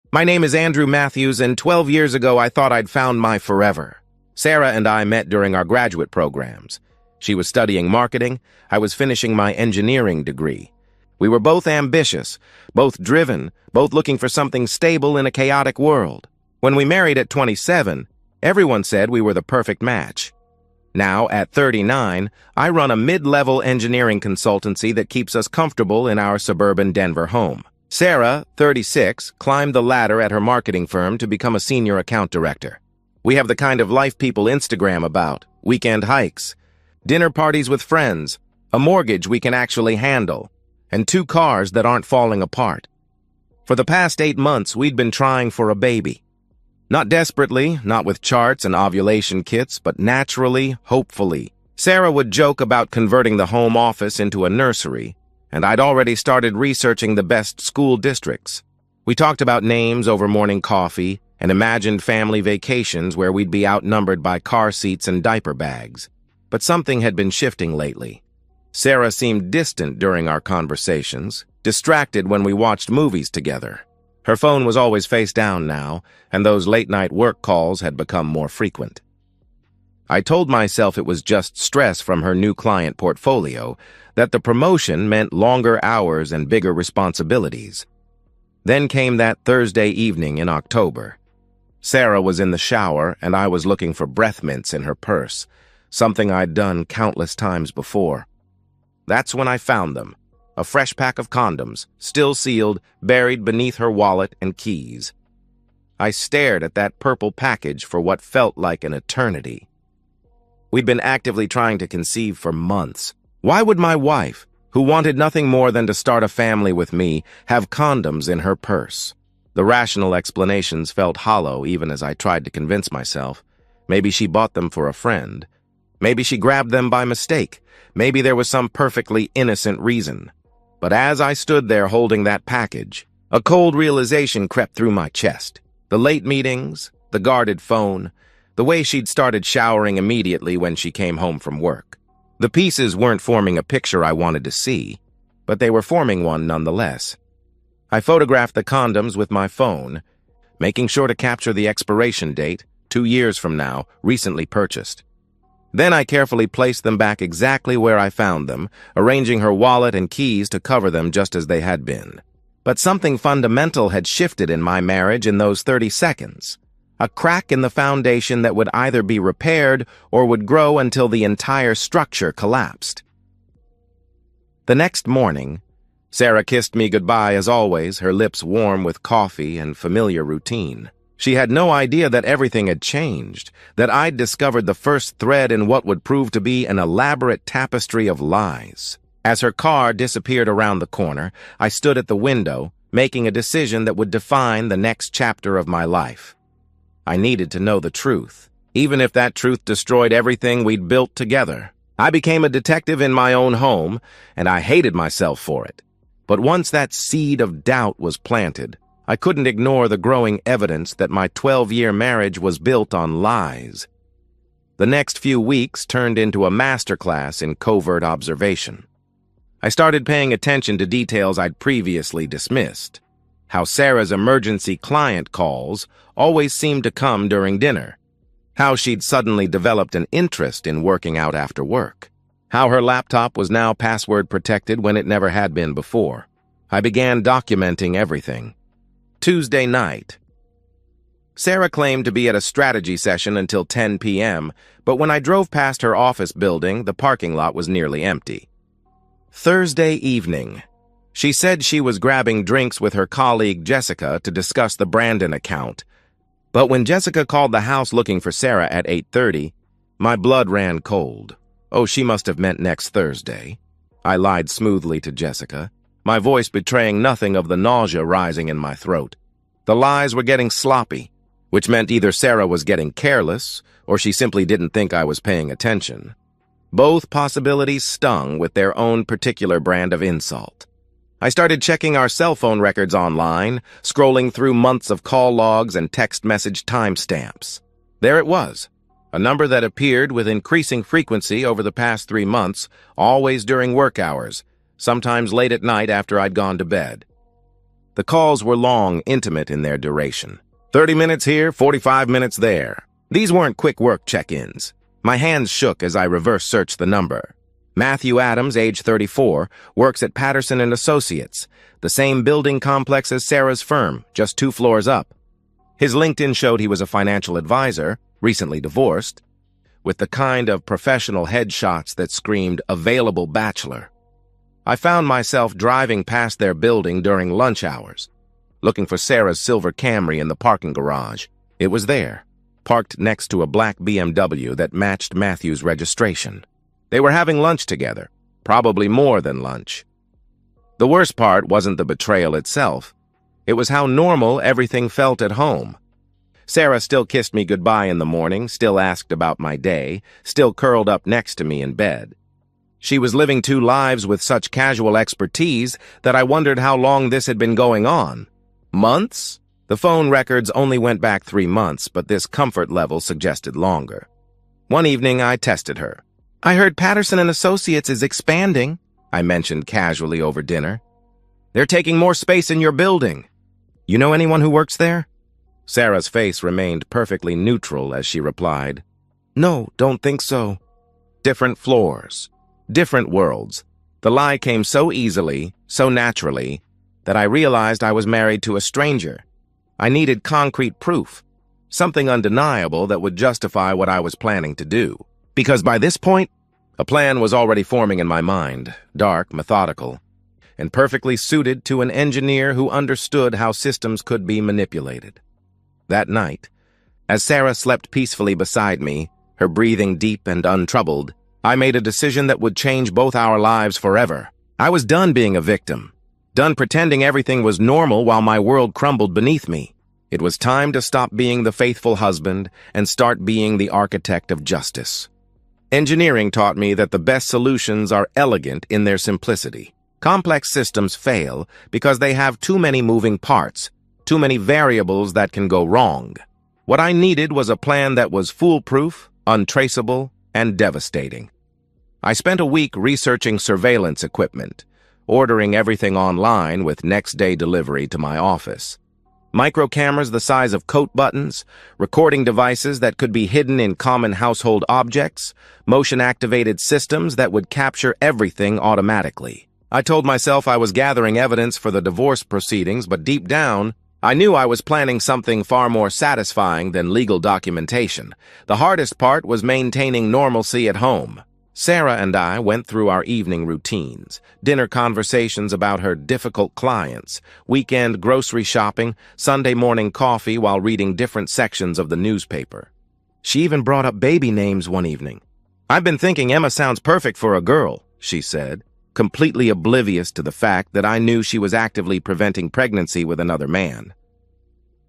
My name is Andrew Matthews, and 12 years ago I thought I'd found my forever. Sarah and I met during our graduate programs. She was studying marketing, I was finishing my engineering degree. We were both ambitious, both driven, both looking for something stable in a chaotic world. When we married at 27, everyone said we were the perfect match. Now, at 39, I run a mid-level engineering consultancy that keeps us comfortable in our suburban Denver home. Sarah, 36, climbed the ladder at her marketing firm to become a senior account director. We have the kind of life people Instagram about, weekend hikes, dinner parties with friends, a mortgage we can actually handle, and 2 cars that aren't falling apart. For the past 8 months, we'd been trying for a baby. Not desperately, not with charts and ovulation kits, but naturally, hopefully. Sarah would joke about converting the home office into a nursery, and I'd already started researching the best school districts. We talked about names over morning coffee and imagined family vacations where we'd be outnumbered by car seats and diaper bags. But something had been shifting lately. Sarah seemed distant during our conversations, distracted when we watched movies together. Her phone was always face down now, and those late-night work calls had become more frequent. I told myself it was just stress from her new client portfolio, that the promotion meant longer hours and bigger responsibilities. Then came that Thursday evening in October. Sarah was in the shower, and I was looking for breath mints in her purse, something I'd done countless times before. That's when I found them. A fresh pack of condoms, still sealed, buried beneath her wallet and keys. I stared at that purple package for what felt like an eternity. We'd been actively trying to conceive for months. Why would my wife, who wanted nothing more than to start a family with me, have condoms in her purse? The rational explanations felt hollow even as I tried to convince myself. Maybe she bought them for a friend. Maybe she grabbed them by mistake. Maybe there was some perfectly innocent reason. But as I stood there holding that package, a cold realization crept through my chest. The late meetings, the guarded phone, the way she'd started showering immediately when she came home from work. The pieces weren't forming a picture I wanted to see, but they were forming one nonetheless. I photographed the condoms with my phone, making sure to capture the expiration date, 2 years from now, recently purchased. Then I carefully placed them back exactly where I found them, arranging her wallet and keys to cover them just as they had been. But something fundamental had shifted in my marriage in those 30 seconds. A crack in the foundation that would either be repaired or would grow until the entire structure collapsed. The next morning, Sarah kissed me goodbye as always, her lips warm with coffee and familiar routine. She had no idea that everything had changed, that I'd discovered the first thread in what would prove to be an elaborate tapestry of lies. As her car disappeared around the corner, I stood at the window, making a decision that would define the next chapter of my life. I needed to know the truth, even if that truth destroyed everything we'd built together. I became a detective in my own home, and I hated myself for it. But once that seed of doubt was planted, I couldn't ignore the growing evidence that my 12-year marriage was built on lies. The next few weeks turned into a masterclass in covert observation. I started paying attention to details I'd previously dismissed. How Sarah's emergency client calls always seemed to come during dinner. How she'd suddenly developed an interest in working out after work. How her laptop was now password protected when it never had been before. I began documenting everything. Tuesday night. Sarah claimed to be at a strategy session until 10 p.m., but when I drove past her office building, the parking lot was nearly empty. Thursday evening. She said she was grabbing drinks with her colleague Jessica to discuss the Brandon account. But when Jessica called the house looking for Sarah at 8:30, my blood ran cold. Oh, she must have meant next Thursday. I lied smoothly to Jessica, my voice betraying nothing of the nausea rising in my throat. The lies were getting sloppy, which meant either Sarah was getting careless or she simply didn't think I was paying attention. Both possibilities stung with their own particular brand of insult. I started checking our cell phone records online, scrolling through months of call logs and text message timestamps. There it was, a number that appeared with increasing frequency over the past 3 months, always during work hours, sometimes late at night after I'd gone to bed. The calls were long, intimate in their duration. 30 minutes here, 45 minutes there. These weren't quick work check-ins. My hands shook as I reverse-searched the number. Matthew Adams, age 34, works at Patterson & Associates, the same building complex as Sarah's firm, just 2 floors up. His LinkedIn showed he was a financial advisor, recently divorced, with the kind of professional headshots that screamed available bachelor. I found myself driving past their building during lunch hours, looking for Sarah's silver Camry in the parking garage. It was there, parked next to a black BMW that matched Matthew's registration. They were having lunch together, probably more than lunch. The worst part wasn't the betrayal itself. It was how normal everything felt at home. Sarah still kissed me goodbye in the morning, still asked about my day, still curled up next to me in bed. She was living 2 lives with such casual expertise that I wondered how long this had been going on. Months? The phone records only went back 3 months, but this comfort level suggested longer. One evening, I tested her. "I heard Patterson & Associates is expanding," I mentioned casually over dinner. "They're taking more space in your building. You know anyone who works there?" Sarah's face remained perfectly neutral as she replied, "No, don't think so." Different floors, different worlds. The lie came so easily, so naturally, that I realized I was married to a stranger. I needed concrete proof, something undeniable that would justify what I was planning to do. Because by this point, a plan was already forming in my mind, dark, methodical, and perfectly suited to an engineer who understood how systems could be manipulated. That night, as Sarah slept peacefully beside me, her breathing deep and untroubled, I made a decision that would change both our lives forever. I was done being a victim, done pretending everything was normal while my world crumbled beneath me. It was time to stop being the faithful husband and start being the architect of justice. Engineering taught me that the best solutions are elegant in their simplicity. Complex systems fail because they have too many moving parts, too many variables that can go wrong. What I needed was a plan that was foolproof, untraceable, and devastating. I spent a week researching surveillance equipment, ordering everything online with next-day delivery to my office. Micro cameras the size of coat buttons, recording devices that could be hidden in common household objects, motion-activated systems that would capture everything automatically. I told myself I was gathering evidence for the divorce proceedings, but deep down, I knew I was planning something far more satisfying than legal documentation. The hardest part was maintaining normalcy at home. Sarah and I went through our evening routines, dinner conversations about her difficult clients, weekend grocery shopping, Sunday morning coffee while reading different sections of the newspaper. She even brought up baby names one evening. "I've been thinking Emma sounds perfect for a girl," she said, completely oblivious to the fact that I knew she was actively preventing pregnancy with another man.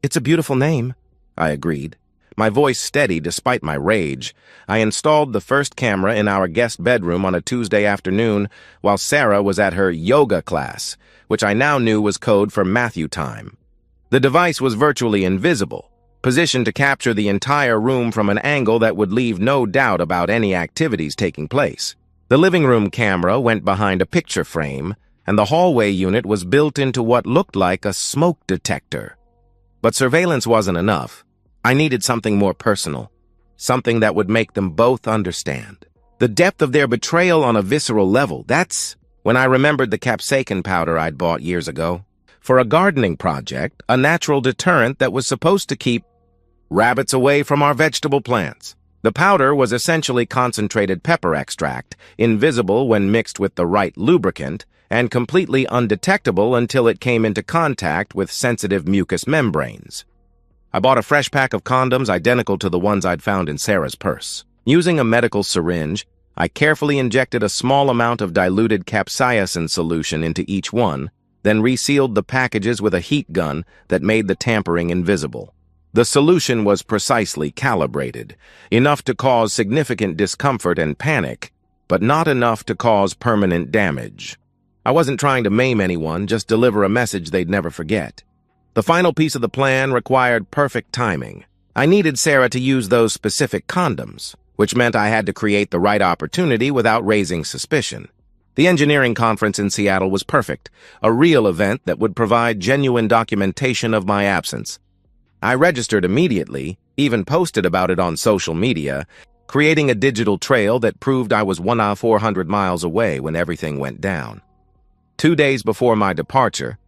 "It's a beautiful name," I agreed. My voice steady despite my rage. I installed the first camera in our guest bedroom on a Tuesday afternoon while Sarah was at her yoga class, which I now knew was code for Matthew time. The device was virtually invisible, positioned to capture the entire room from an angle that would leave no doubt about any activities taking place. The living room camera went behind a picture frame, and the hallway unit was built into what looked like a smoke detector. But surveillance wasn't enough. I needed something more personal, something that would make them both understand. The depth of their betrayal on a visceral level, that's when I remembered the capsaicin powder I'd bought years ago. For a gardening project, a natural deterrent that was supposed to keep rabbits away from our vegetable plants. The powder was essentially concentrated pepper extract, invisible when mixed with the right lubricant, and completely undetectable until it came into contact with sensitive mucous membranes. I bought a fresh pack of condoms identical to the ones I'd found in Sarah's purse. Using a medical syringe, I carefully injected a small amount of diluted capsaicin solution into each one, then resealed the packages with a heat gun that made the tampering invisible. The solution was precisely calibrated, enough to cause significant discomfort and panic, but not enough to cause permanent damage. I wasn't trying to maim anyone, just deliver a message they'd never forget. The final piece of the plan required perfect timing. I needed Sarah to use those specific condoms, which meant I had to create the right opportunity without raising suspicion. The engineering conference in Seattle was perfect, a real event that would provide genuine documentation of my absence. I registered immediately, even posted about it on social media, creating a digital trail that proved I was 400 miles away when everything went down. 2 days before my departure,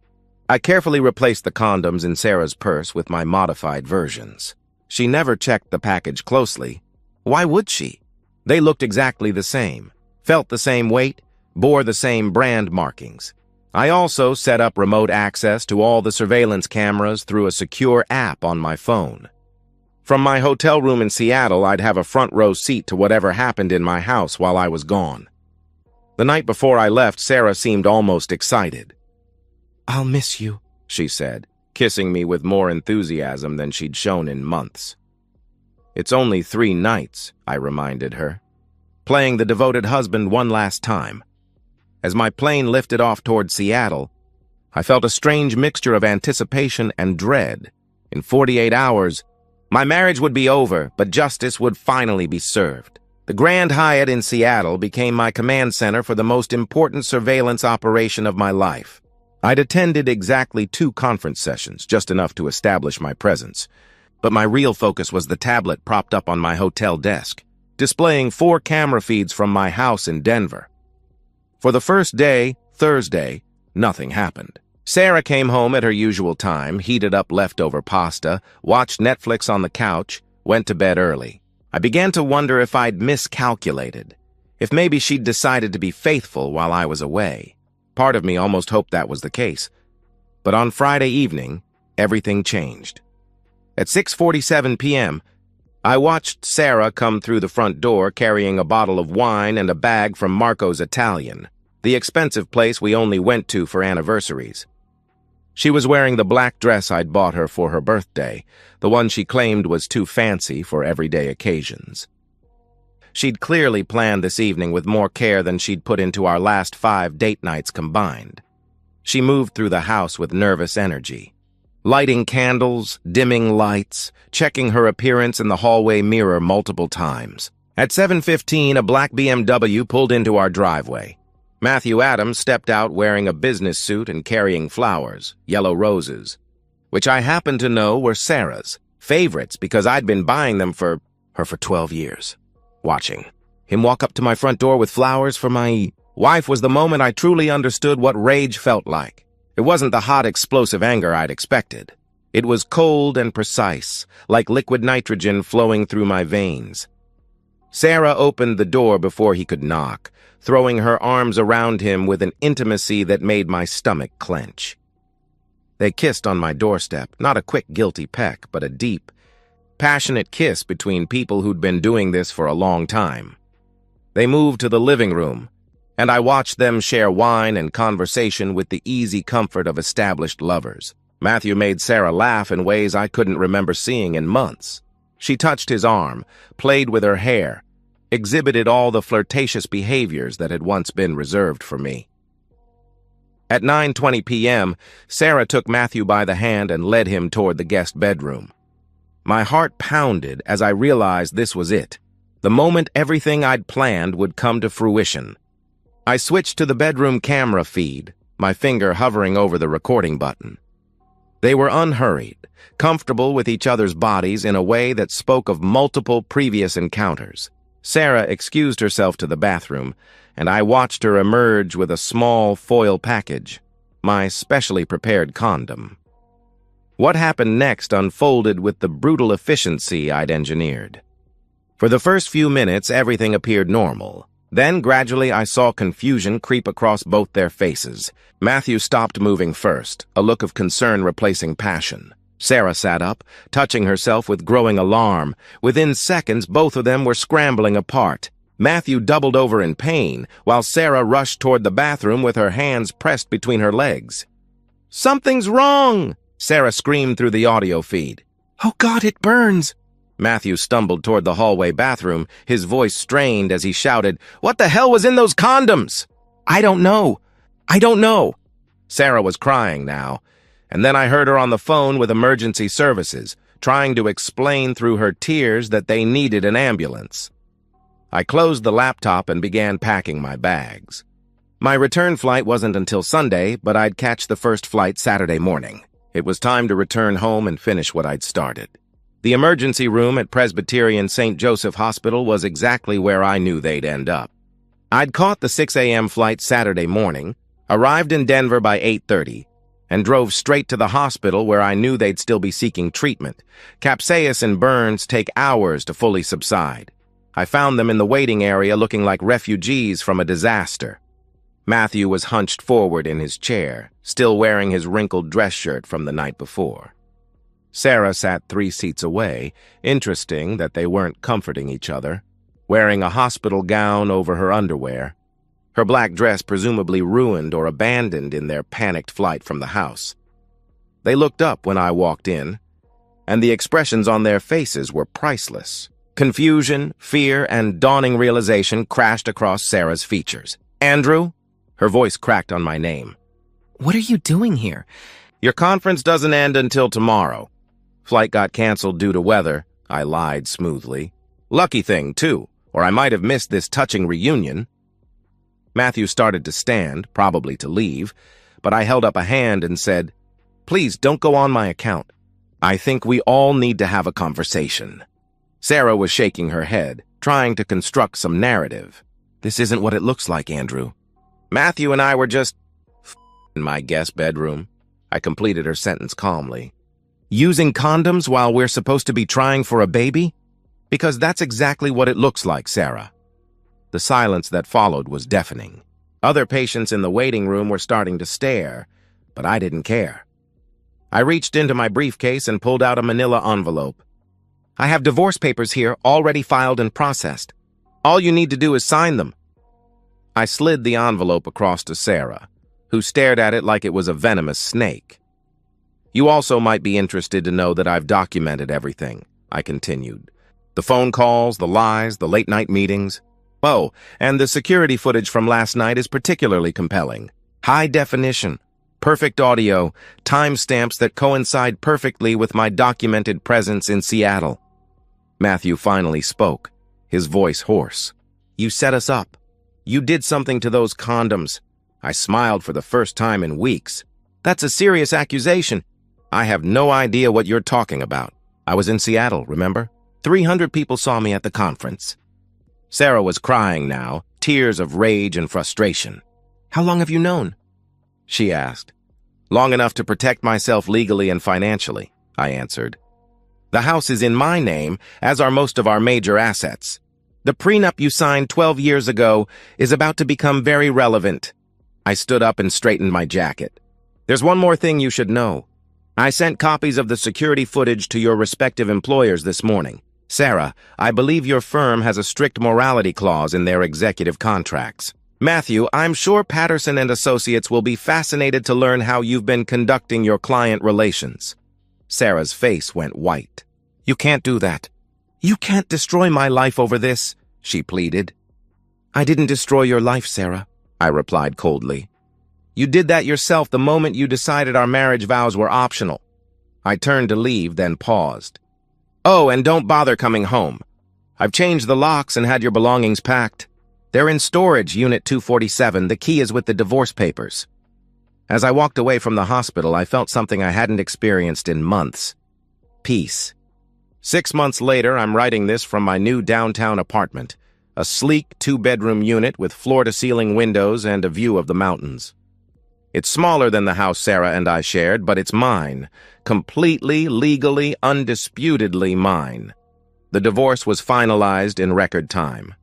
I carefully replaced the condoms in Sarah's purse with my modified versions. She never checked the package closely. Why would she? They looked exactly the same, felt the same weight, bore the same brand markings. I also set up remote access to all the surveillance cameras through a secure app on my phone. From my hotel room in Seattle, I'd have a front row seat to whatever happened in my house while I was gone. The night before I left, Sarah seemed almost excited. "I'll miss you," she said, kissing me with more enthusiasm than she'd shown in months. "It's only 3 nights," I reminded her, playing the devoted husband one last time. As my plane lifted off toward Seattle, I felt a strange mixture of anticipation and dread. In 48 hours, my marriage would be over, but justice would finally be served. The Grand Hyatt in Seattle became my command center for the most important surveillance operation of my life. I'd attended exactly 2 conference sessions, just enough to establish my presence. But my real focus was the tablet propped up on my hotel desk, displaying 4 camera feeds from my house in Denver. For the first day, Thursday, nothing happened. Sarah came home at her usual time, heated up leftover pasta, watched Netflix on the couch, went to bed early. I began to wonder if I'd miscalculated, if maybe she'd decided to be faithful while I was away. Part of me almost hoped that was the case. But on Friday evening, everything changed. At 6:47 p.m., I watched Sarah come through the front door carrying a bottle of wine and a bag from Marco's Italian, the expensive place we only went to for anniversaries. She was wearing the black dress I'd bought her for her birthday, the one she claimed was too fancy for everyday occasions. She'd clearly planned this evening with more care than she'd put into our last 5 date nights combined. She moved through the house with nervous energy, lighting candles, dimming lights, checking her appearance in the hallway mirror multiple times. At 7:15, a black BMW pulled into our driveway. Matthew Adams stepped out wearing a business suit and carrying flowers, yellow roses, which I happened to know were Sarah's, favorites because I'd been buying them for 12 years. Watching him walk up to my front door with flowers for my wife was the moment I truly understood what rage felt like. It wasn't the hot, explosive anger I'd expected. It was cold and precise, like liquid nitrogen flowing through my veins. Sarah opened the door before he could knock, throwing her arms around him with an intimacy that made my stomach clench. They kissed on my doorstep, not a quick, guilty peck, but a deep, passionate kiss between people who'd been doing this for a long time. They moved to the living room, and I watched them share wine and conversation with the easy comfort of established lovers. Matthew made Sarah laugh in ways I couldn't remember seeing in months. She touched his arm, played with her hair, exhibited all the flirtatious behaviors that had once been reserved for me. At 9:20 p.m., Sarah took Matthew by the hand and led him toward the guest bedroom. My heart pounded as I realized this was it, the moment everything I'd planned would come to fruition. I switched to the bedroom camera feed, my finger hovering over the recording button. They were unhurried, comfortable with each other's bodies in a way that spoke of multiple previous encounters. Sarah excused herself to the bathroom, and I watched her emerge with a small foil package, my specially prepared condom. What happened next unfolded with the brutal efficiency I'd engineered. For the first few minutes, everything appeared normal. Then, gradually, I saw confusion creep across both their faces. Matthew stopped moving first, a look of concern replacing passion. Sarah sat up, touching herself with growing alarm. Within seconds, both of them were scrambling apart. Matthew doubled over in pain, while Sarah rushed toward the bathroom with her hands pressed between her legs. "Something's wrong!" Sarah screamed through the audio feed. "Oh God, it burns!" Matthew stumbled toward the hallway bathroom, his voice strained as he shouted, "What the hell was in those condoms?" I don't know. Sarah was crying now, and then I heard her on the phone with emergency services, trying to explain through her tears that they needed an ambulance. I closed the laptop and began packing my bags. My return flight wasn't until Sunday, but I'd catch the first flight Saturday morning. It was time to return home and finish what I'd started. The emergency room at Presbyterian St. Joseph Hospital was exactly where I knew they'd end up. I'd caught the 6 a.m. flight Saturday morning, arrived in Denver by 8:30, and drove straight to the hospital where I knew they'd still be seeking treatment. Capsaicin burns take hours to fully subside. I found them in the waiting area looking like refugees from a disaster. Matthew was hunched forward in his chair, still wearing his wrinkled dress shirt from the night before. Sarah sat 3 seats away, interesting that they weren't comforting each other, wearing a hospital gown over her underwear, her black dress presumably ruined or abandoned in their panicked flight from the house. They looked up when I walked in, and the expressions on their faces were priceless. Confusion, fear, and dawning realization crashed across Sarah's features. "Andrew?" Her voice cracked on my name. "What are you doing here?" "Your conference doesn't end until tomorrow. Flight got canceled due to weather," I lied smoothly. "Lucky thing, too, or I might have missed this touching reunion." Matthew started to stand, probably to leave, but I held up a hand and said, "Please don't go on my account. I think we all need to have a conversation." Sarah was shaking her head, trying to construct some narrative. "This isn't what it looks like, Andrew. Matthew and I were just in my guest bedroom." I completed her sentence calmly. "Using condoms while we're supposed to be trying for a baby? Because that's exactly what it looks like, Sarah." The silence that followed was deafening. Other patients in the waiting room were starting to stare, but I didn't care. I reached into my briefcase and pulled out a manila envelope. "I have divorce papers here, already filed and processed. All you need to do is sign them." I slid the envelope across to Sarah, who stared at it like it was a venomous snake. "You also might be interested to know that I've documented everything," I continued. "The phone calls, the lies, the late-night meetings. Oh, and the security footage from last night is particularly compelling. High definition, perfect audio, timestamps that coincide perfectly with my documented presence in Seattle." Matthew finally spoke, his voice hoarse. "You set us up. You did something to those condoms." I smiled for the first time in weeks. "That's a serious accusation." "I have no idea what you're talking about. I was in Seattle, remember? 300 people saw me at the conference." Sarah was crying now, tears of rage and frustration. "How long have you known?" she asked. "Long enough to protect myself legally and financially," I answered. "The house is in my name, as are most of our major assets. The prenup you signed 12 years ago is about to become very relevant." I stood up and straightened my jacket. "There's one more thing you should know. I sent copies of the security footage to your respective employers this morning. Sarah, I believe your firm has a strict morality clause in their executive contracts. Matthew, I'm sure Patterson and Associates will be fascinated to learn how you've been conducting your client relations." Sarah's face went white. "You can't do that. You can't destroy my life over this," she pleaded. "I didn't destroy your life, Sarah," I replied coldly. "You did that yourself the moment you decided our marriage vows were optional." I turned to leave, then paused. "Oh, and don't bother coming home. I've changed the locks and had your belongings packed. They're in storage, Unit 247. The key is with the divorce papers." As I walked away from the hospital, I felt something I hadn't experienced in months. Peace. 6 months later, I'm writing this from my new downtown apartment, a sleek 2-bedroom unit with floor-to-ceiling windows and a view of the mountains. It's smaller than the house Sarah and I shared, but it's mine. Completely, legally, undisputedly mine. The divorce was finalized in record time.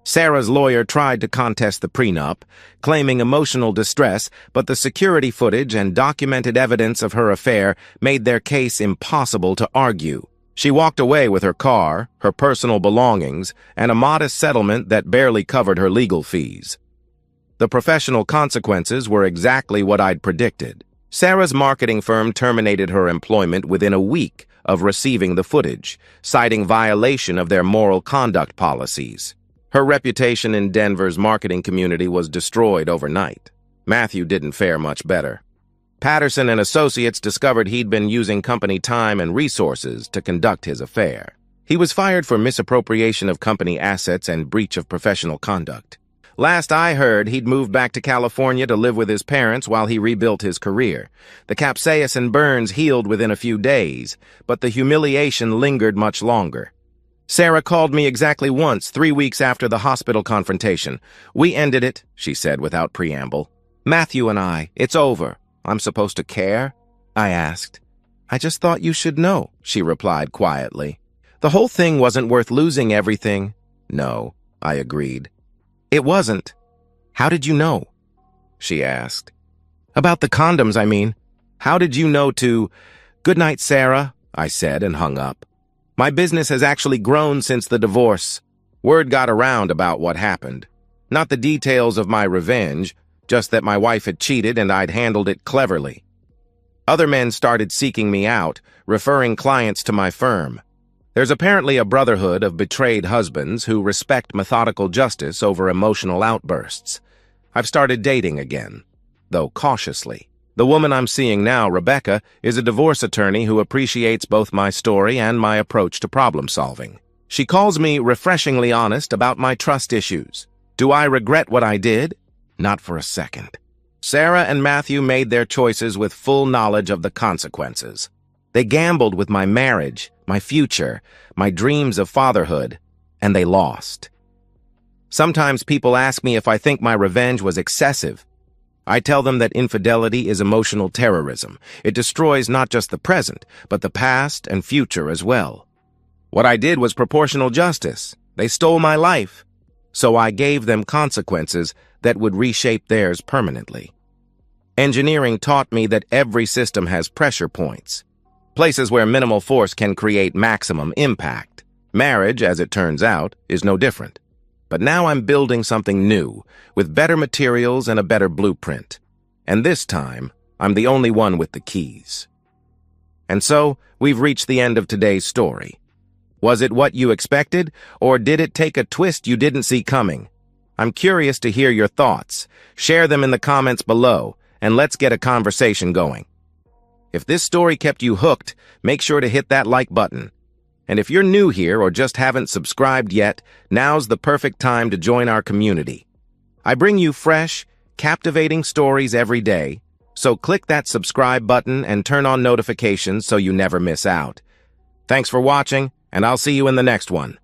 Sarah's lawyer tried to contest the prenup, claiming emotional distress, but the security footage and documented evidence of her affair made their case impossible to argue. She walked away with her car, her personal belongings, and a modest settlement that barely covered her legal fees. The professional consequences were exactly what I'd predicted. Sarah's marketing firm terminated her employment within a week of receiving the footage, citing violation of their moral conduct policies. Her reputation in Denver's marketing community was destroyed overnight. Matthew didn't fare much better. Patterson and Associates discovered he'd been using company time and resources to conduct his affair. He was fired for misappropriation of company assets and breach of professional conduct. Last I heard, he'd moved back to California to live with his parents while he rebuilt his career. The capsaicin burns healed within a few days, but the humiliation lingered much longer. Sarah called me exactly once, 3 weeks after the hospital confrontation. "We ended it," she said without preamble. "Matthew and I, it's over." "I'm supposed to care?" I asked. "I just thought you should know," she replied quietly. "The whole thing wasn't worth losing everything." "No," I agreed. "It wasn't." "How did you know?" she asked. "About the condoms, I mean. How did you know to—" "Good night, Sarah," I said and hung up. My business has actually grown since the divorce. Word got around about what happened. Not the details of my revenge, just that my wife had cheated and I'd handled it cleverly. Other men started seeking me out, referring clients to my firm. There's apparently a brotherhood of betrayed husbands who respect methodical justice over emotional outbursts. I've started dating again, though cautiously. The woman I'm seeing now, Rebecca, is a divorce attorney who appreciates both my story and my approach to problem solving. She calls me refreshingly honest about my trust issues. Do I regret what I did? Not for a second. Sarah and Matthew made their choices with full knowledge of the consequences. They gambled with my marriage, my future, my dreams of fatherhood, and they lost. Sometimes people ask me if I think my revenge was excessive. I tell them that infidelity is emotional terrorism. It destroys not just the present, but the past and future as well. What I did was proportional justice. They stole my life. So I gave them consequences that would reshape theirs permanently. Engineering taught me that every system has pressure points, places where minimal force can create maximum impact. Marriage, as it turns out, is no different. But now I'm building something new, with better materials and a better blueprint. And this time, I'm the only one with the keys. And so, we've reached the end of today's story. Was it what you expected, or did it take a twist you didn't see coming? I'm curious to hear your thoughts. Share them in the comments below, and let's get a conversation going. If this story kept you hooked, make sure to hit that like button. And if you're new here or just haven't subscribed yet, now's the perfect time to join our community. I bring you fresh, captivating stories every day, so click that subscribe button and turn on notifications so you never miss out. Thanks for watching, and I'll see you in the next one.